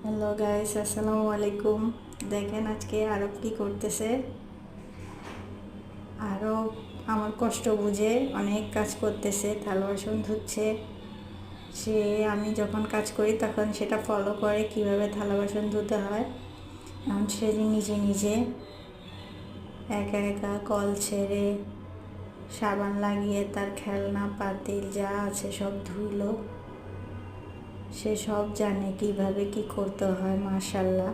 Hello guys, আসসালামু আলাইকুম। দেখেন আজকে আরব কি করতেছে। আরব আমার কষ্ট বুঝে অনেক কাজ করতেছে, থালা বাসন ধুচ্ছে। সে আমি যখন কাজ করি তখন সেটা ফলো করে কিভাবে থালা বাসন ধুতে হয়। এখন সে নিজে নিজে একা একা কল ছেড়ে সাবান লাগিয়ে তার খেলনা পাতিল যা আছে সব ধুইলো। সে সব জানে কিভাবে কি করতে হয়, মাশাআল্লাহ।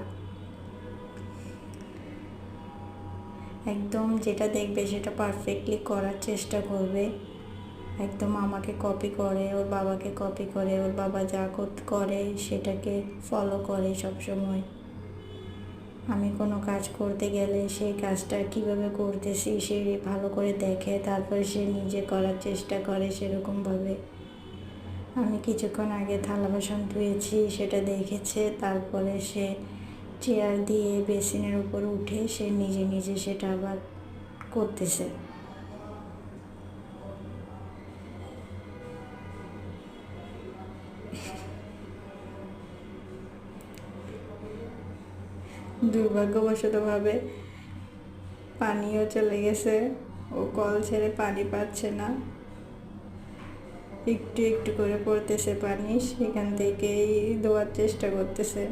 একদম যেটা দেখবে সেটা পারফেক্টলি করার চেষ্টা করবে। একদম আমাকে কপি করে, ওর বাবাকে কপি করে, ওর বাবা যা করে সেটাকে ফলো করে সব সময়। আমি কোনো কাজ করতে গেলে সেই কাজটা কিভাবে করতেছি সে ভালো করে দেখে, তারপরে সে নিজে করার চেষ্টা করে সেরকমভাবে। আমি কিছুক্ষণ আগে থালা বাসন ধুয়েছি সেটা দেখেছে, তারপরে সে চেয়ার দিয়ে বেসিনের উপর উঠে সে নিজে নিজে সেটা আবার করতেছে। দুর্ভাগ্যবশতভাবে পানিও চলে গেছে, ও কল ছেড়ে পানি পাচ্ছে না, একটু একটু করে পড়তেছে পানি, সেখান থেকেই দেওয়ার চেষ্টা করতেছে।